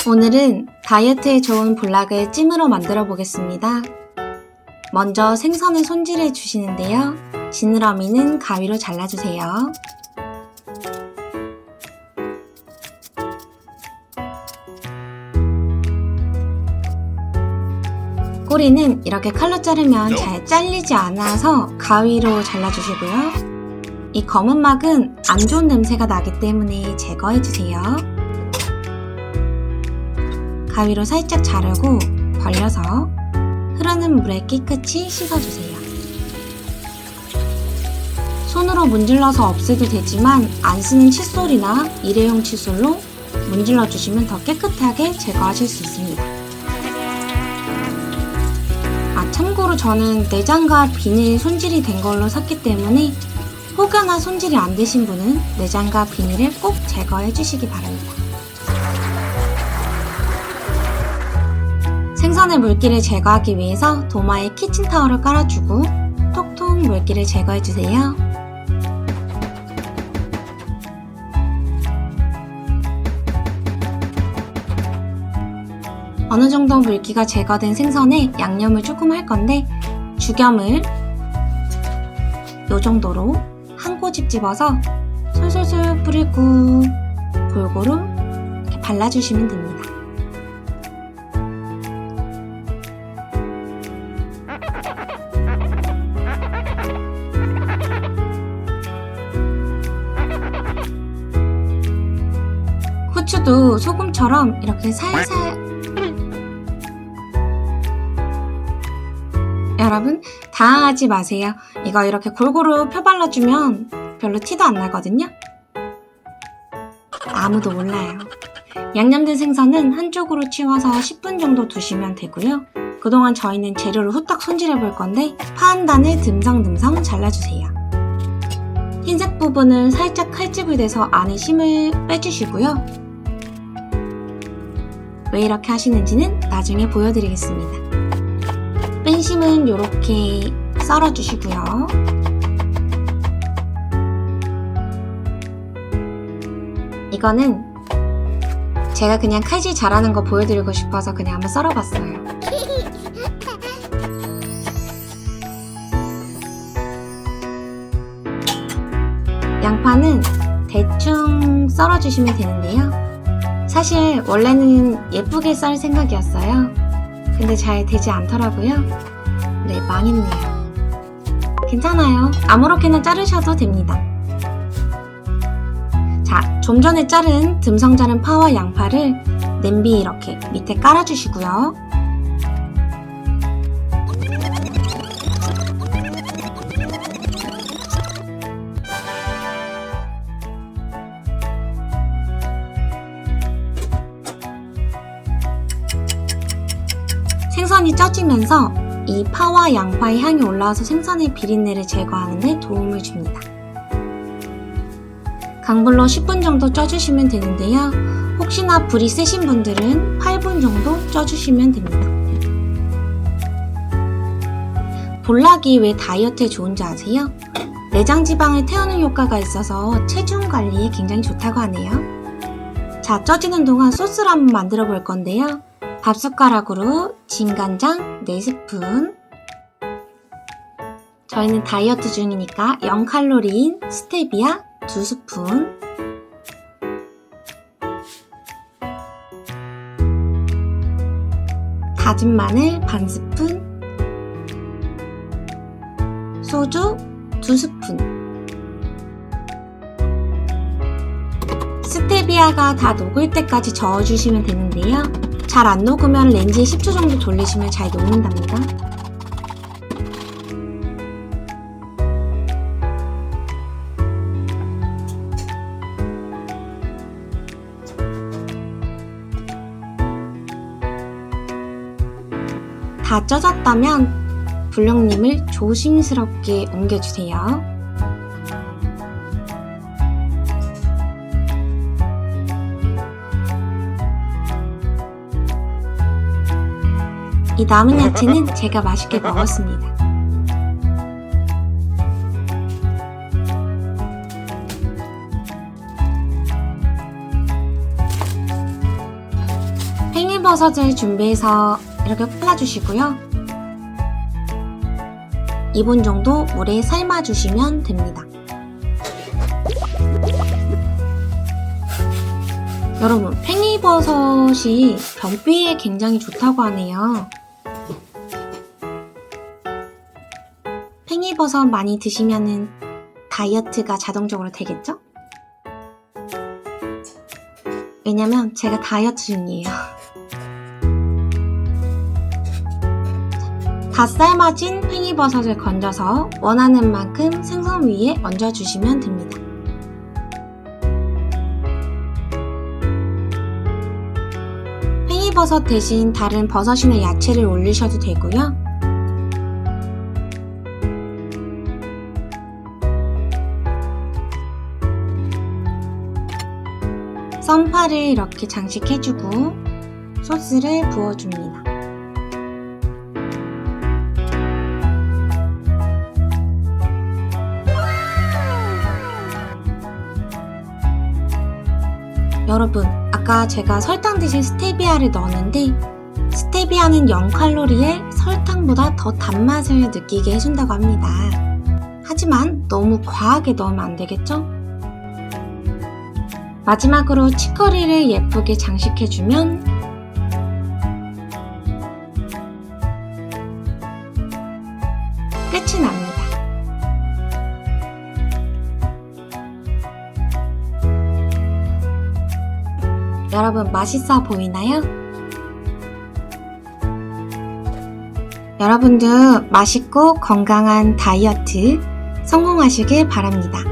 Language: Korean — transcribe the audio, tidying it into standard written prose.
오늘은 다이어트에 좋은 볼락을 찜으로 만들어 보겠습니다. 먼저 생선을 손질해 주시는데요. 지느러미는 가위로 잘라주세요. 꼬리는 이렇게 칼로 자르면 잘 잘리지 않아서 가위로 잘라주시고요. 이 검은 막은 안 좋은 냄새가 나기 때문에 제거해주세요. 가위로 살짝 자르고 벌려서 흐르는 물에 깨끗이 씻어주세요. 손으로 문질러서 없애도 되지만 안 쓰는 칫솔이나 일회용 칫솔로 문질러 주시면 더 깨끗하게 제거하실 수 있습니다. 참고로 저는 내장과 비늘 손질이 된 걸로 샀기 때문에 혹여나 손질이 안 되신 분은 내장과 비늘을 꼭 제거해 주시기 바랍니다. 생선의 물기를 제거하기 위해서 도마에 키친타월을 깔아주고 톡톡 물기를 제거해 주세요. 어느 정도 물기가 제거된 생선에 양념을 조금 할 건데 죽염을 이 정도로 한 꼬집 집어서 솔솔솔 뿌리고 골고루 이렇게 발라주시면 됩니다. 후추도 소금처럼 이렇게 살살 여러분 당황하지 마세요. 이거 이렇게 골고루 펴발라주면 별로 티도 안 나거든요. 아무도 몰라요. 양념된 생선은 한쪽으로 치워서 10분 정도 두시면 되고요. 그동안 저희는 재료를 후딱 손질해 볼 건데 파 한 단을 듬성듬성 잘라주세요. 흰색 부분은 살짝 칼집을 대서 안에 심을 빼주시고요. 왜 이렇게 하시는지는 나중에 보여드리겠습니다. 뺀 심은 이렇게 썰어주시고요. 이거는 제가 그냥 칼질 잘하는 거 보여드리고 싶어서 그냥 한번 썰어봤어요. 양파는 대충 썰어주시면 되는데요. 사실 원래는 예쁘게 썰 생각이었어요. 근데 잘 되지 않더라고요. 네, 망했네요. 괜찮아요. 아무렇게나 자르셔도 됩니다. 자, 좀 전에 자른 듬성 자른 파와 양파를 냄비에 이렇게 밑에 깔아주시고요. 생선이 쪄지면서 이 파와 양파의 향이 올라와서 생선의 비린내를 제거하는 데 도움을 줍니다. 강불로 10분 정도 쪄주시면 되는데요. 혹시나 불이 세신 분들은 8분 정도 쪄주시면 됩니다. 볼락이 왜 다이어트에 좋은지 아세요? 내장 지방을 태우는 효과가 있어서 체중 관리에 굉장히 좋다고 하네요. 자, 쪄지는 동안 소스를 한번 만들어 볼 건데요. 밥숟가락으로 진간장 4스푼, 저희는 다이어트 중이니까 0칼로리인 스테비아 2스푼, 다진 마늘 반스푼, 소주 2스푼. 스테비아가 다 녹을 때까지 저어주시면 되는데요. 잘 안 녹으면 렌즈에 10초 정도 돌리시면 잘 녹는답니다. 다 쪄졌다면 불령님을 조심스럽게 옮겨주세요. 이 남은 야채는 제가 맛있게 먹었습니다. 팽이버섯을 준비해서 이렇게 잘라주시고요. 2분 정도 물에 삶아주시면 됩니다. 여러분, 팽이버섯이 변비에 굉장히 좋다고 하네요. 팽이버섯 많이 드시면은 다이어트가 자동적으로 되겠죠? 왜냐면 제가 다이어트 중이에요. 다 삶아진 팽이버섯을 건져서 원하는 만큼 생선 위에 얹어주시면 됩니다. 팽이버섯 대신 다른 버섯이나 야채를 올리셔도 되고요. 썬파를 이렇게 장식해주고 소스를 부어줍니다. 여러분, 아까 제가 설탕 대신 스테비아를 넣었는데 스테비아는 0칼로리에 설탕보다 더 단맛을 느끼게 해준다고 합니다. 하지만 너무 과하게 넣으면 안 되겠죠? 마지막으로 치커리를 예쁘게 장식해주면 끝이 납니다. 여러분, 맛있어 보이나요? 여러분도 맛있고 건강한 다이어트 성공하시길 바랍니다.